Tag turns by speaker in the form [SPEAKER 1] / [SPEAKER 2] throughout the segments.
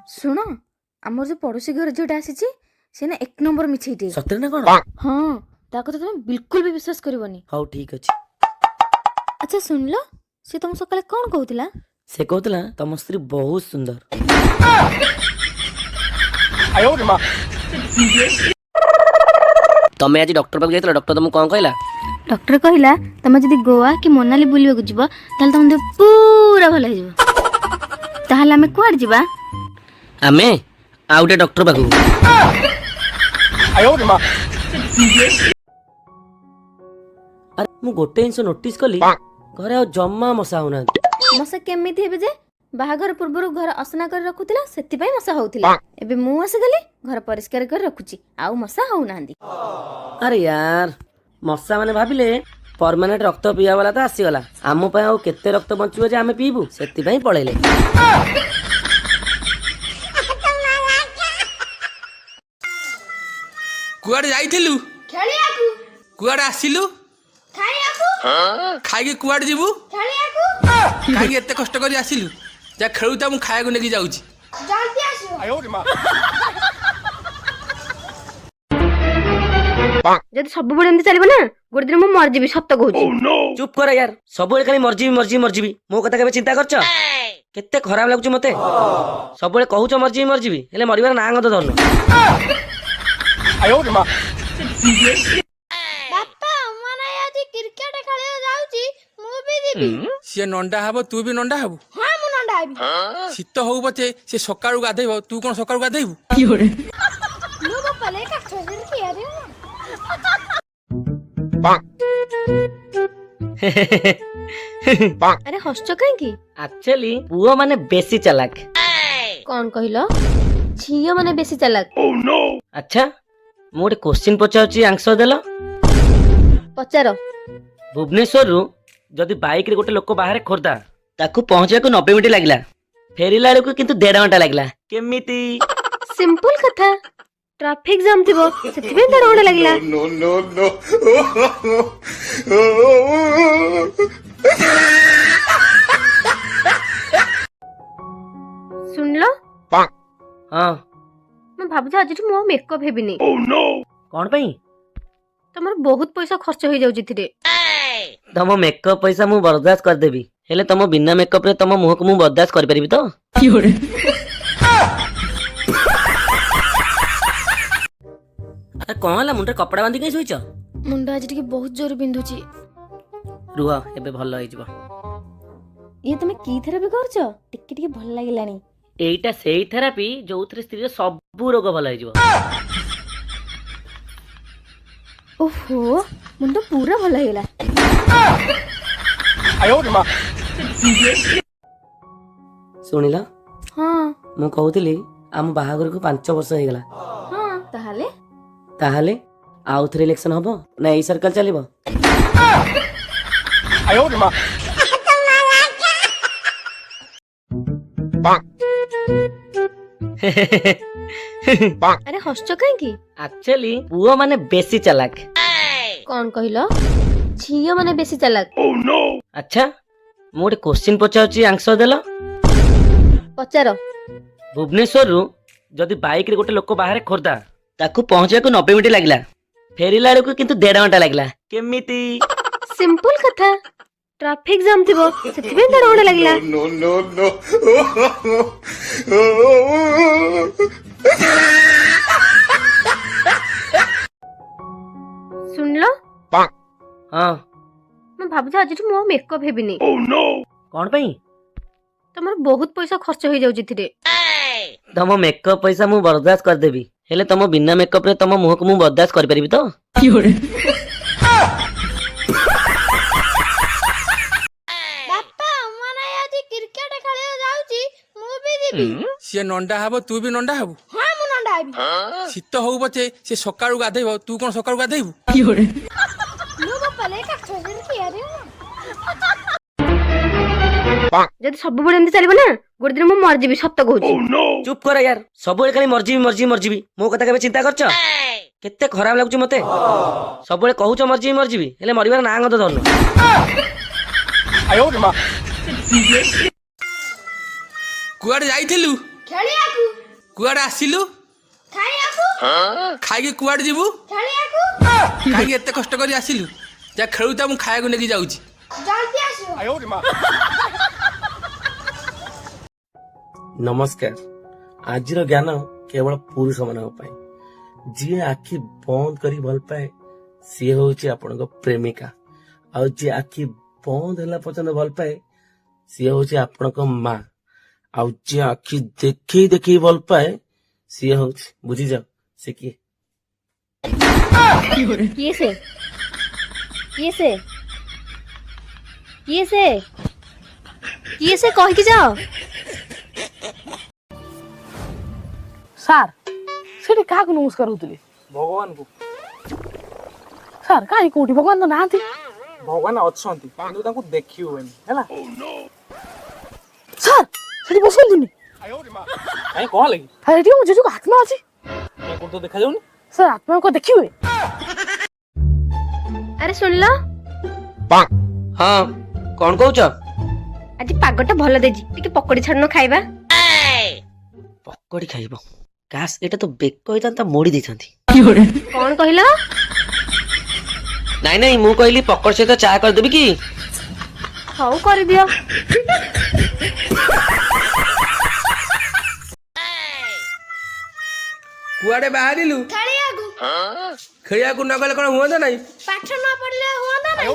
[SPEAKER 1] ଶୁଣ ଆମର ଯୋଉ ପଡୋଶୀ ଘର ଝିଅଟା ଆସିଛି ସେ ନା ଏକ ନମ୍ବର ମିଛେଇଟେ।
[SPEAKER 2] ସତରେ ନା କଣ?
[SPEAKER 1] ହଁ ତା କଥା ତମେ ବିଲକୁଲ ବି ବିଶ୍ୱାସ କରିବନି।
[SPEAKER 2] ହଉ ଠିକ ଅଛି।
[SPEAKER 1] ଆଚ୍ଛା ଶୁଣିଲ ସେ ତମ ସକାଳେ କଣ କହୁଥିଲା?
[SPEAKER 2] ସେ କହୁଥିଲା ତମ ସ୍ତ୍ରୀ ବହୁତ ସୁନ୍ଦର। ତମେ ଆଜି ଡକ୍ଟର ପାଖକୁ ଯାଇଥିଲ, ଡକ୍ଟର ତମକୁ କଣ କହିଲା?
[SPEAKER 1] ଡକ୍ଟର କହିଲା ତମେ ଯଦି ଗୋଆ କି ମନାଲି ବୁଲିବାକୁ ଯିବ ତାହେଲେ ତମ ଦେହ ପୁରା ଭଲ ହେଇଯିବ। ତାହେଲେ ଆମେ କୁଆଡେ ଯିବା?
[SPEAKER 2] ଆମେ ଆଉ ଗୋଟେ ଡକ୍ଟର ପାଖକୁ। ଆରେ ମୁଁ ଗୋଟେ ଜିନିଷ ନୋଟିସ କଲି, ଘରେ ଆଉ ଜମା ମଶା ହଉନାହାନ୍ତି।
[SPEAKER 1] ମଶା କେମିତି ହେବେ ଯେ? ବାହାଘର ପୂର୍ବରୁ ଘର ଅସନା କରି ରଖୁଥିଲା, ସେଥିପାଇଁ ମଶା ହଉଥିଲା। ଏବେ ମୁଁ ଆସିଗଲି ଘର ପରିଷ୍କାର କରି ରଖୁଛି, ଆଉ ମଶା ହଉନାହାନ୍ତି।
[SPEAKER 2] ଆରେ ୟାର, ମଶା ମାନେ ଭାବିଲେ ପରମାନେଣ୍ଟ ରକ୍ତ ପିଇବା ବାଲା ତ ଆସିଗଲା, ଆମ ପାଇଁ ଆଉ କେତେ ରକ୍ତ ବଞ୍ଚିବ ଯେ ଆମେ ପିଇବୁ, ସେଥିପାଇଁ ପଳେଇଲେ।
[SPEAKER 3] କୁଆଡେ ଯାଇଥିଲୁ?
[SPEAKER 4] ଖେଳିବାକୁ।
[SPEAKER 3] କୁଆଡେ ଆସିଲୁ?
[SPEAKER 4] ଖାଇବାକୁ।
[SPEAKER 3] ଖାଇକି କୁଆଡେ ଯିବୁ?
[SPEAKER 4] ଖେଳିବାକୁ।
[SPEAKER 3] କାହିଁକି ଏତେ କଷ୍ଟ କରି ଆସିଲୁ? ଯା ଖେଳୁଥା, ମୁଁ ଖାଇବାକୁ ନେଇକି ଯାଉଛି।
[SPEAKER 4] ଜଲ୍ଦି ଆସିବ।
[SPEAKER 1] ଯଦି ସବୁବେଳେ ଏମିତି ଚାଲିବ ନା ଗୋଟେ ଦିନ ମୁଁ ମରିଯିବି, ସତ କହୁଛି।
[SPEAKER 2] ଚୁପ୍ କର ୟାର, ସବୁବେଳେ ଖାଲି ମରିଯିବି ମରିଯିବି ମରିଯିବି। ମୋ କଥା କେବେ ଚିନ୍ତା କରିଛ? କେତେ ଖରାପ ଲାଗୁଛି ମତେ। ସବୁବେଳେ କହୁଛ ମରିଯିବି ମରିଯିବି, ହେଲେ ମରିବାର ନାଁ ଗନ୍ଧ ଧରୁନ।
[SPEAKER 4] ବାପା ମାନେ ଆଜି କ୍ରିକେଟ ଖେଳିବାକୁ ଯାଉଛି, ମୁଁ ବି ଯିବି।
[SPEAKER 3] ସିଏ ନଣ୍ଡା ହବ, ତୁ ବି ନଣ୍ଡା ହବୁ।
[SPEAKER 4] ହଁ ମୁଁ ନଣ୍ଡା ହେବି।
[SPEAKER 3] ଶୀତ ହଉ ପଛେ ସେ ସକାଳୁ ଗାଧେଇବ, ତୁ କଣ ସକାଳୁ ଗାଧେଇବୁ?
[SPEAKER 4] ମୁଁ ବାପା ଲେ କାଠ ଧରି କିଆରେ।
[SPEAKER 1] ଆରେ ହସୁଛ କାହିଁକି?
[SPEAKER 2] ଆକ୍ଚୁଆଲି ପୁଅ ମାନେ ବେଶୀ ଚାଲାକ।
[SPEAKER 1] କଣ କହିଲ? ଝିଅ ମାନେ ବେଶୀ ଚାଲାକ।
[SPEAKER 2] ଆଚ୍ଛା, ମୁଁ ଗୋଟେ କୋଶ୍ଚିନ୍ ପଚାରୁଛି, ଆନ୍ସର ଦେଲ।
[SPEAKER 1] ପଚାର।
[SPEAKER 2] ଭୁବନେଶ୍ୱରରୁ ଯଦି ବାଇକରେ ଗୋଟେ ଲୋକ ବାହାରେ ଖୋର୍ଦ୍ଧା, ତାକୁ ପହଞ୍ଚିବାକୁ 90 ମିନିଟ୍ ଲାଗିଲା, ଫେରିଲା ବେଳକୁ କିନ୍ତୁ 1.5 ଘଣ୍ଟା ଲାଗିଲା, କେମିତି?
[SPEAKER 1] ସିମ୍ପଲ କଥା, ଟ୍ରାଫିକ ଜାମ୍ ଥିବ, ସେଥିପାଇଁ 1.5 ଘଣ୍ଟା ଲାଗିଲା। ଶୁଣିଲ,
[SPEAKER 2] ହଁ।
[SPEAKER 1] ମୁଁ ଭାବୁଛି ଆଜିଠୁ ମୁଁ ଆଉ ମେକଅପ୍ ହେବିନି।
[SPEAKER 2] କଣ ପାଇଁ?
[SPEAKER 1] ତମର ବହୁତ ପଇସା ଖର୍ଚ୍ଚ ହେଇଯାଉଛି ଏଥିରେ।
[SPEAKER 2] ତମ ମେକଅପ୍ ପଇସା ମୁଁ ବରଦାସ୍ତ କରିଦେବି, ହେଲେ ତମ ବିନା ମେକଅପ ରେ ତମ ମୁହଁକୁ ମୁଁ ବରଦାସ୍ତ କରିପାରିବି ତ? କଣ ହେଲା, ମୁଣ୍ଡରେ କପଡା ବାନ୍ଧି କାଇଁ ଶୋଇଛ?
[SPEAKER 1] ମୁଣ୍ଡ ଆଜି ଟିକେ ବହୁତ ଜୋର ବିନ୍ଧୁଛି।
[SPEAKER 2] ରୁହ, ଏବେ ଭଲ ହେଇଯିବ।
[SPEAKER 1] ଇଏ ତମେ କି ଥେରାପି କରୁଛ? ଟିକେ ଟିକେ ଭଲ ଲାଗିଲାଣି।
[SPEAKER 2] ଏଇଟା ସେଇ ଥେରାପି ଯୋଉଥିରେ ସ୍ତ୍ରୀର ସବୁ ରୋଗ ଭଲ ହେଇଯିବ।
[SPEAKER 1] ଓହୋ, ମୁଣ୍ଡ ପୁରା ଭଲ ହେଇଗଲା।
[SPEAKER 2] ଶୁଣିଲ,
[SPEAKER 1] ହଁ
[SPEAKER 2] ମୁଁ କହୁଥିଲି ଆମ ବାହାଘରକୁ 5 ବର୍ଷ ହେଇଗଲା।
[SPEAKER 1] ହଁ,
[SPEAKER 2] ତାହେଲେ ଆଉ ଥରେ ଇଲେକ୍ସନ ହବ ନା ଏଇ ସରକାର ଚାଲିବ?
[SPEAKER 1] ଆରେ ହସୁଛ କାହିଁକି?
[SPEAKER 2] ଆକ୍ଚୁଆଲି ପୁଅ ମାନେ ବେଶୀ ଚାଲାକ।
[SPEAKER 1] କଣ କହିଲ? ଝିଅ ମାନେ ବେଶୀ ଚାଲାକ।
[SPEAKER 2] ଆଚ୍ଛା, ମୁଁ ଗୋଟେ କୋଶ୍ଚିନ୍ ପଚାରୁଛି, ଆନ୍ସର ଦେଲ।
[SPEAKER 1] ପଚାର।
[SPEAKER 2] ଭୁବନେଶ୍ୱରରୁ ଯଦି ବାଇକରେ ଗୋଟେ ଲୋକ ବାହାରେ ଖୋର୍ଦ୍ଧା, ତାକୁ ପହଞ୍ଚିବାକୁ 90 ମିନିଟ୍ ଲାଗିଲା, ଫେରିଲା ବେଳକୁ କିନ୍ତୁ 1.5 ଘଣ୍ଟା ଲାଗିଲା, କେମିତି?
[SPEAKER 1] ସିମ୍ପଲ କଥା, ଟ୍ରାଫିକ ଜାମ୍ ଥିବ, ସେଥିପାଇଁ 1.5 ଘଣ୍ଟା ଲାଗିଲା। ଶୁଣିଲ,
[SPEAKER 2] ହଁ।
[SPEAKER 1] ମୁଁ ଭାବୁଛି ଆଜିଠୁ ମୁଁ ଆଉ ମେକଅପ୍ ହେବିନି।
[SPEAKER 2] କଣ ପାଇଁ?
[SPEAKER 1] ତମର ବହୁତ ପଇସା ଖର୍ଚ୍ଚ ହେଇଯାଉଛି ଏଥିରେ।
[SPEAKER 2] ତମ ମେକଅପ୍ ପଇସା ମୁଁ ବରଦାସ୍ତ କରିଦେବି, ହେଲେ ତମ ବିନା ମେକଅପ ରେ ତମ ମୁହଁକୁ ମୁଁ ବରଦାସ୍ତ କରିପାରିବି ତ?
[SPEAKER 4] ବାପା ମାନେ ଆଜି କ୍ରିକେଟ ଖେଳିବାକୁ ଯାଉଛି, ମୁଁ ବି ଯିବି।
[SPEAKER 3] ସିଏ ନଣ୍ଡା ହବ, ତୁ ବି ନଣ୍ଡା ହବୁ।
[SPEAKER 4] ହଁ ମୁଁ ନଣ୍ଡା ହେବି।
[SPEAKER 3] ଶୀତ ହଉ ପଛେ ସେ ସକାଳୁ ଗାଧେଇବ, ତୁ କଣ ସକାଳୁ ଗାଧେଇବୁ?
[SPEAKER 4] ମୁଁ ବାପା ଲେ କାଠ ଧରି କିଆରେ।
[SPEAKER 1] ଯଦି ସବୁବେଳେ ଏମିତି ଚାଲିବ ନା ଗୋଟେ ଦିନ ମୁଁ ମରିଯିବି, ସତ କହୁଛି।
[SPEAKER 2] ଚୁପ୍ କର ୟାର, ସବୁବେଳେ ଖାଲି ମରିଯିବି ମରିଯିବି ମରିଯିବି। ମୋ କଥା କେବେ ଚିନ୍ତା କରିଛ? କେତେ ଖରାପ ଲାଗୁଛି ମତେ। ସବୁବେଳେ କହୁଛ ମରିଯିବି ମରିଯିବି, ହେଲେ ମରିବାର ନାଁ ଗନ୍ଧ ଧରୁନ।
[SPEAKER 3] କୁଆଡେ ଯାଇଥିଲୁ?
[SPEAKER 4] ଖେଳିବାକୁ
[SPEAKER 3] କୁଆଡେ ଆସିଲୁ?
[SPEAKER 4] ଖାଇବାକୁ
[SPEAKER 3] ଖାଇକି କୁଆଡେ ଯିବୁ?
[SPEAKER 4] ଖେଳିବାକୁ
[SPEAKER 3] କାହିଁକି ଏତେ କଷ୍ଟ କରି ଆସିଲୁ? ଯା ଖେଳୁଥା, ମୁଁ ଖାଇବାକୁ ନେଇକି ଯାଉଛି।
[SPEAKER 4] ଜଲ୍ଦି ଆସିବ।
[SPEAKER 2] ନମସ୍କାର। ଆଜିର ଜ୍ଞାନ କେବଳ ପୁରୁଷ ମାନଙ୍କ ପାଇଁ। ଯିଏ ଆଖି ବନ୍ଦ କରି ଭଲ ପାଏ ସିଏ ହଉଛି ଆପଣଙ୍କ ପ୍ରେମିକା, ଆଉ ଯିଏ ଆଖି ବନ୍ଦ ହେଲା ପର୍ଯ୍ୟନ୍ତ ଭଲ ପାଏ ସିଏ ହଉଛି ଆପଣଙ୍କ ମା, ଆଉ ଯିଏ ଆଖି ଦେଖେଇ ଦେଖେଇ ଭଲ ପାଏ ସିଏ ହଉଛି, ବୁଝିଯାଅ ସେ କିଏ?
[SPEAKER 1] କିଏ ସେ? କିଏ ସେ? କିଏ ସେ? କିଏ ସେ କହିକି ଯାଅ।
[SPEAKER 5] ସାର୍ ସେଠି କାହାକୁ ନମସ୍କାର ହଉଥିଲେ?
[SPEAKER 6] ଭଗବାନଙ୍କୁ।
[SPEAKER 5] ସାର୍ କାହିଁ କୋଉଠି ଭଗବାନ ତ ନାହାନ୍ତି।
[SPEAKER 6] ଭଗବାନ ଅଛନ୍ତି କିନ୍ତୁ ତାଙ୍କୁ ଦେଖି ହୁଏନି ହେଲା।
[SPEAKER 5] ସାର୍ ସେଠି ବସନ୍ତୁନି।
[SPEAKER 6] କାଇଁ କଣ ଲାଗି?
[SPEAKER 5] ସାର୍ ଏଠି ମୋ ଜେଜୁକୁ ଆତ୍ମା ଅଛି।
[SPEAKER 6] କାଇଁ କୋଉଠି ତ ଦେଖାଯାଉନି?
[SPEAKER 5] ସାର୍ ଆତ୍ମାକୁ ଦେଖି ହୁଏ?
[SPEAKER 1] ଆରେ ଶୁଣିଲ,
[SPEAKER 2] ହଁ କଣ କହୁଛ?
[SPEAKER 1] ଆଜି ପାଗଟା ଭଲ ଦେଇଛି, ଟିକେ ପକୋଡି ଛାଡୁନ ଖାଇବା।
[SPEAKER 2] ପକୋଡି ଖାଇବ? କାଶ ଏଇଟା ତ ବେକ ହେଇଥାନ୍ତା, ମୋଡି ଦେଇଥାନ୍ତି।
[SPEAKER 1] କଣ କହିଲ?
[SPEAKER 2] ନାଇଁ ନାଇଁ, ମୁଁ କହିଲି ପକୋଡି ସହିତ ଚା କରିଦେବି କି?
[SPEAKER 1] ହଉ କରିଦିଅ।
[SPEAKER 3] କୁଆଡେ ବାହାରିଲୁ?
[SPEAKER 4] ଖେଳିବାକୁ
[SPEAKER 3] ଖେଳିବାକୁ ନ ଗଲେ କଣ ହୁଅନ୍ତା ନାଇଁ?
[SPEAKER 4] ପାଠ ନ ପଢିଲେ ହୁଅନ୍ତା ନାହିଁ।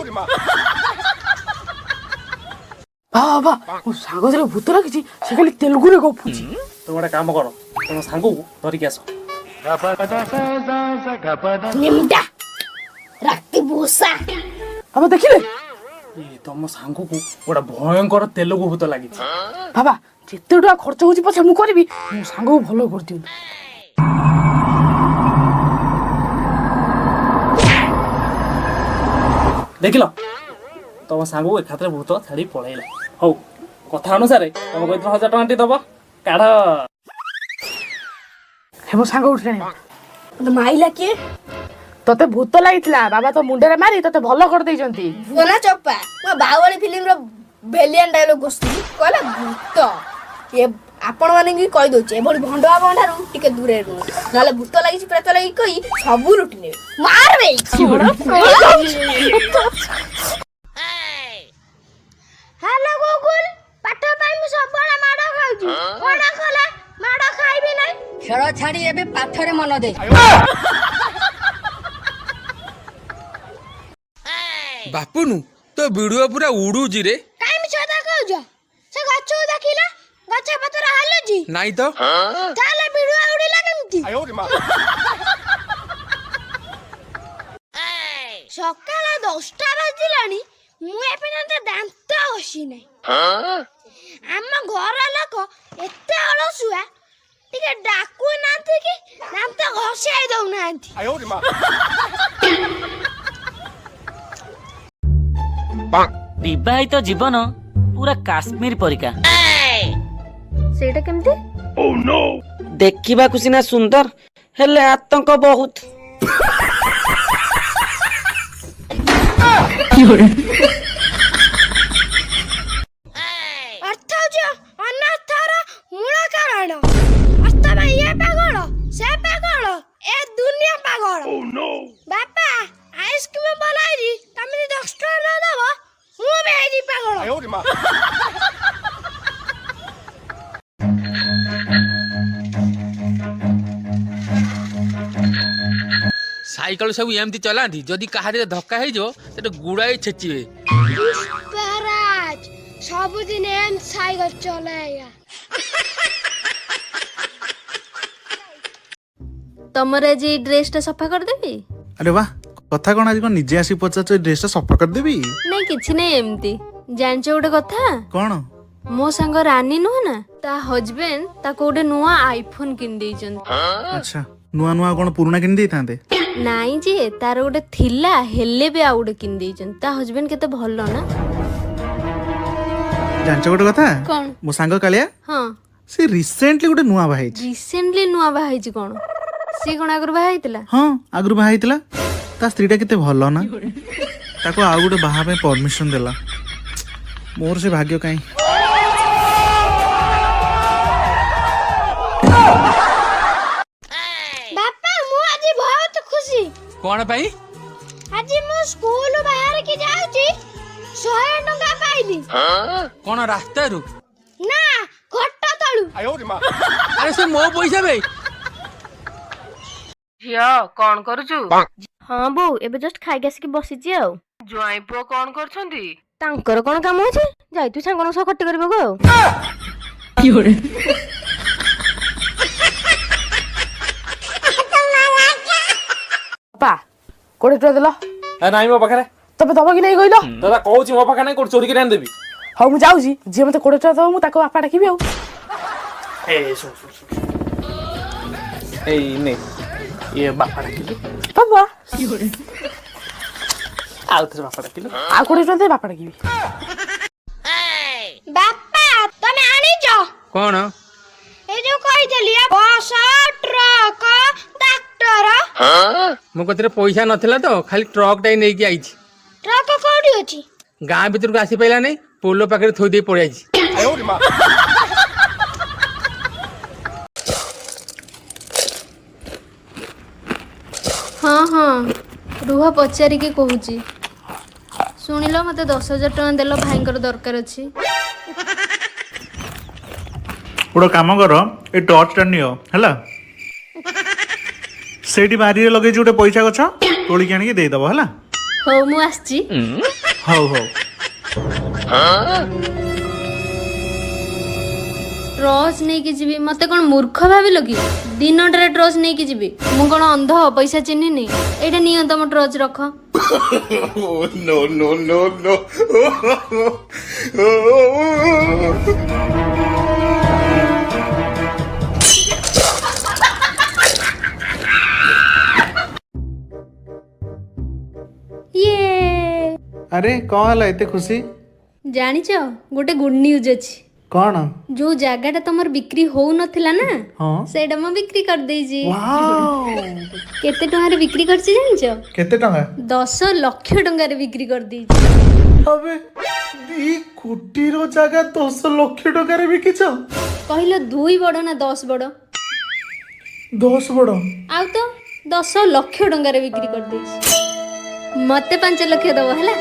[SPEAKER 5] ବାବା ମୋ ସାଙ୍ଗ ଯେତେବେଳେ ଭୂତ ଲାଗିଛି ସେ ଖାଲି ତେଲୁଗୁରେ ଗପୁଛି।
[SPEAKER 6] ତମେ ଗୋଟେ କାମ କର, ତମ ସାଙ୍ଗକୁ ଧରିକି ଆସ।
[SPEAKER 4] ନିମଟା ରାତି ଭୂଷା
[SPEAKER 5] ବାବା ଦେଖିଲେ?
[SPEAKER 6] ତମ ସାଙ୍ଗକୁ ଗୋଟେ ଭୟଙ୍କର ତେଲୁଗୁ ଭୂତ ଲାଗିଛି।
[SPEAKER 5] ବାବା ଯେତେ ଟଙ୍କା ଖର୍ଚ୍ଚ ହଉଛି ପଛେ ମୁଁ କରିବି, ମୋ ସାଙ୍ଗକୁ ଭଲ କରିଦିଅନ୍ତୁ।
[SPEAKER 6] ଦେଖିଲ, ତମ ସାଙ୍ଗକୁ ଏକାଥରେ ଭୂତ ଛାଡି ପଳେଇଲା। ହଉ, କଥା ଅନୁସାରେ ତମକୁ ଏଥର 1000 ଟଙ୍କା ଟି ଦବ, କାଢ।
[SPEAKER 5] ହେ ମୋ ସାଙ୍ଗ ଉଠିଲାଣି।
[SPEAKER 4] ମାଇଲା କିଏ?
[SPEAKER 5] ତତେ ଭୂତ ଲାଗିଥିଲା, ବାବା ତ ମୁଣ୍ଡରେ ମାରି ତତେ ଭଲ କରିଦେଇଛନ୍ତି।
[SPEAKER 4] ଭୁବନା ଚପା ମୋ ବାହୁବଳୀ ଫିଲ୍ମର ଭେଲିଆନ ଡାଇଲଗ ବସୁଛି, କହିଲା ଭୂତ। ଏ ଆପଣ ମାନଙ୍କୁ କହିଦଉଛି, ଏଭଳି ଭଣ୍ଡ ବାବାଙ୍କ ଠାରୁ ଟିକେ ଦୂରରେ ରୁହ, ନହେଲେ ଭୂତ ଲାଗିଛି ପ୍ରେତ ଲାଗି କହି ସବୁ ଲୁଟି ନେବେ। ମାରବେ। ହ୍ୟାଲୋ ଗୁଗୁଲ, ପାଠ ପାଇଁ ମୁଁ ସବୁବେଳେ ମାଡ଼ ଖାଉଛି। କଣ କଲେ ମାଡ଼ ଖାଇବି ନାହିଁ?
[SPEAKER 7] ଖେଳ ଛାଡି ଏବେ ପାଠରେ ମନ ଦେ।
[SPEAKER 3] ବାପୁନୁ, ତୋ ଭିଡିଓ ପୁରା ଉଡୁଛି ରେ।
[SPEAKER 4] କାଇଁ ମିଛ କଥା କହୁଛ? ସେ ଗଛକୁ ଦେଖିଲା, ଗଛ ପତ୍ର ହାଲୁଛି।
[SPEAKER 3] ନାଇଁ ତ।
[SPEAKER 4] ତାହେଲେ ଭିଡିଓ ଉଡ଼ିଲା କେମିତି? ସକାଳ 10ଟା ବାଜିଲାଣି, ମୁଁ ଏପର୍ଯ୍ୟନ୍ତ ଦାନ୍ତ ଘଷି ନାହିଁ। ଆମ ଘର ଲୋକ ଏତେ ଅଳସୁଆ, ଟିକେ ଡାକୁ ନାହାନ୍ତି କି ଦାନ୍ତ ଘଷାଇ ଦଉନାହାନ୍ତି।
[SPEAKER 2] ବିବାହିତ ଜୀବନ ପୁରା କାଶ୍ମୀର ପରିକା।
[SPEAKER 1] ସେଇଟା କେମିତି?
[SPEAKER 2] ଦେଖିବାକୁ ସିନା ସୁନ୍ଦର, ହେଲେ ଆତଙ୍କ ବହୁତ।
[SPEAKER 4] ଅର୍ଥ ହଉଛି ଅନାଥର ମୂଳ କାରଣ। ଅର୍ଥ ପାଇଁ ଇଏ ପାଗଳ, ସେ ପାଗଳ, ଏ ଦୁନିଆ ପାଗଳ। ବାପା ଆଇସ୍କ୍ରିମ ବନାଇଛି, ତମେ ଯଦି 10 ଟଙ୍କା ନ ଦବ ମୁଁ ବି ହେଇଛି ପାଗଳ।
[SPEAKER 3] ସାଇକେଲ ସବୁ ଏମିତି ଚଲାନ୍ତି, ଯଦି କାହାରେ ଧକ୍କା ହେଇଯିବ ସେଟା ଗୁଡାଏ ଛେଚିବେ।
[SPEAKER 4] ପୁଷ୍ପରାଜ ସବୁଦିନ ଏମିତି ସାଇକେଲ ଚଲାଇବା।
[SPEAKER 1] ତମର ଆଜି ଡ୍ରେସଟା ସଫା କରିଦେବି?
[SPEAKER 8] ଆରେ ବାହ, କଥା କଣ ଆଜି କଣ ନିଜେ ଆସି ପଚାରୁଛ ଏ ଡ୍ରେସଟା ସଫା କରିଦେବି?
[SPEAKER 1] ନାଇଁ କିଛି ନାଇଁ, ଏମିତି। ଜାଣିଛ ଗୋଟେ କଥା?
[SPEAKER 8] କଣ?
[SPEAKER 1] ମୋ ସାଙ୍ଗ ରାନୀ ନୁହଁ ନା, ତା ହଜବେଣ୍ଡ ତାକୁ ଗୋଟେ ନୂଆ ଆଇଫୋନ କିଣି ଦେଇଛନ୍ତି।
[SPEAKER 8] ଆଚ୍ଛା, ନୂଆ ନୂଆ କଣ ପୁରୁଣା କିଣି ଦେଇଥାନ୍ତେ?
[SPEAKER 1] ନାଇଁ ଯେ, ତାର ଗୋଟେ ଥିଲା, ହେଲେ ବି ଆଉ ଗୋଟେ କିଣି ଦେଇଛନ୍ତି। ତା ହଜବେଣ୍ଡ କେତେ ଭଲ ନା।
[SPEAKER 8] ଜାଣିଛ ଗୋଟେ କଥା?
[SPEAKER 1] କଣ?
[SPEAKER 8] ମୋ ସାଙ୍ଗ କାଳିଆ,
[SPEAKER 1] ହଁ,
[SPEAKER 8] ସେ ରିସେଣ୍ଟଲି ଗୋଟେ ନୂଆ ବାହା ହେଇଛି।
[SPEAKER 1] ରିସେଣ୍ଟଲି ନୂଆ ବାହା ହେଇଛି? କଣ ସିଏ କଣ ଆଗରୁ ବାହା ହେଇଥିଲା?
[SPEAKER 8] ହଁ, ଆଗରୁ ବାହା ହେଇଥିଲା। ତା ସ୍ତ୍ରୀଟା କେତେ ଭଲ ନା, ତାକୁ ଆଉ ଗୋଟେ ବାହା ପାଇଁ ପରମିଶନ ଦେଲା। ମୋର ସେ ଭାଗ୍ୟ କାହିଁ।
[SPEAKER 3] କଣ ପାଇଁ?
[SPEAKER 4] ଆଜି ମୁଁ ସ୍କୁଲ ବାହାରିକି ଯାଉଛି 100 ଟଙ୍କା ପାଇଲି।
[SPEAKER 3] କଣ ରାସ୍ତାରୁ?
[SPEAKER 4] ନା ଘଟ ତଳୁ।
[SPEAKER 3] ଆରେ ସେ ମୋ ପଇସା ବେ।
[SPEAKER 5] ଝିଅ କଣ କରୁଛୁ?
[SPEAKER 1] ହଁ ବୋଉ, ଏବେ ଜଷ୍ଟ ଖାଇକି ଆସିକି ବସିଛି ଆଉ।
[SPEAKER 5] ଜ୍ୱାଇଁ ପୁଅ କଣ କରୁଛନ୍ତି?
[SPEAKER 1] ତାଙ୍କର କଣ କାମ ଅଛି, ଯାଇଥିବୁ ସାଙ୍ଗମାନଙ୍କ ସହ ଖଟି କରିବାକୁ ଆଉ।
[SPEAKER 5] ବାପା 20 ଟଙ୍କା ଦେଲ।
[SPEAKER 6] ନାଇଁ ମୋ ପାଖରେ।
[SPEAKER 5] ତମେ ଦବ କି ନାଇଁ କହିଲ?
[SPEAKER 6] ଦାଦା କହୁଛି ମୋ ପାଖରେ ନାଇଁ, କୋଉଠି ଚୋରି କରି ଆଣିଦେବି।
[SPEAKER 5] ହଉ ମୁଁ ଯାଉଛି, ଯିଏ ମତେ 20 ଟଙ୍କା ଦବ ମୁଁ ତାକୁ ବାପା ଡାକିବି ଆଉ।
[SPEAKER 6] ଏଇ ନେ ଇଏ ବାପା ଡାକିଲୁ,
[SPEAKER 5] ବାପା
[SPEAKER 6] ଆଉ ଥରେ ବାପା ଡାକିଲୁ।
[SPEAKER 5] ଆଉ 20 ଟଙ୍କା ଦେ, ବାପା ଡାକିବି।
[SPEAKER 4] ବାପା ତମେ ଆଣିଛ
[SPEAKER 3] କଣ?
[SPEAKER 4] ଏ ଯୋଉ କହିଥିଲି ବସ ଟ୍ରକ ଟ୍ରାକ୍ଟର।
[SPEAKER 3] ମୋ କତିରେ ପଇସା ନଥିଲା ତ ଖାଲି ଟ୍ରକ୍ ଟା ନେଇକି ଆଇଛି।
[SPEAKER 4] ଟ୍ରକ କୋଉଠି ଅଛି?
[SPEAKER 3] ଗାଁ ଭିତରକୁ ଆସି ପାଇଲା ନାହିଁ, ପୋଲ ପାଖରେ ଥୋଇ ଦେଇ ପଳେଇ ଆଇଛି।
[SPEAKER 1] ହଁ ହଁ, ରୁହ ପଚାରିକି କହୁଛି। ଶୁଣିଲ, ମତେ 10,000 ଟଙ୍କା ଦେଲ, ଭାଇଙ୍କର ଦରକାର ଅଛି।
[SPEAKER 8] ଗୋଟେ କାମ କର, ଏ ଟର୍ଚ୍ଚଟା ନିଅ ହେଲା। ସେଇଠି ବାରିରେ ଲଗେଇଛି ଗୋଟେ ପଇସା ଗଛ, ତୋଳିକି ଆଣିକି ଦେଇଦବ ହେଲା।
[SPEAKER 1] ହଉ ମୁଁ ଆସିଛି।
[SPEAKER 8] ହଉ ହଉ।
[SPEAKER 1] ଟ୍ରଚ୍ ନେଇକି ଯିବି? ମତେ କଣ ମୂର୍ଖ ଭାବିଲ କି? ଦିନଟାରେ ଟ୍ରଚ୍ ନେଇକି ଯିବି? ମୁଁ କଣ ଅନ୍ଧ, ପଇସା ଚିହ୍ନିନି? ଏଇଟା ନିଅ, ତମ ଟ୍ରଚ୍ ରଖ। ଇଏ
[SPEAKER 8] ଆରେ କଣ ହେଲା ଏତେ ଖୁସି?
[SPEAKER 1] ଜାଣିଛ, ଗୋଟେ ଗୁଡ୍ ନ୍ୟୁଜ୍ ଅଛି।
[SPEAKER 8] କଣ?
[SPEAKER 1] ଯୋଉ ଜାଗାଟା ତମର ବିକ୍ରି ହଉନଥିଲା ନା,
[SPEAKER 8] ହଁ।
[SPEAKER 1] ସେଇଟା ମୁଁ ବିକ୍ରି କରିଦେଇଛି।
[SPEAKER 8] ୱାଓ!
[SPEAKER 1] କେତେ ଟଙ୍କାରେ ବିକ୍ରି କରିଛି ଜାଣିଛ?
[SPEAKER 8] କେତେ ଟଙ୍କା?
[SPEAKER 1] 10 ଲକ୍ଷ ଟଙ୍କାରେ ବିକ୍ରି କରିଦେଇଛି।
[SPEAKER 8] ଆବେ 2 କୋଟିର ଜାଗା 10 ଲକ୍ଷ ଟଙ୍କାରେ ବିକିଛ?
[SPEAKER 1] କହିଲ 2 ବଡ ନା 10 ବଡ?
[SPEAKER 8] 10 ବଡ।
[SPEAKER 1] ଆଉ ତ 10 ଲକ୍ଷ ଟଙ୍କାରେ ବିକ୍ରି କରିଦେଇଛି। ମତେ 5 ଲକ୍ଷ ଦବ ହେଲା।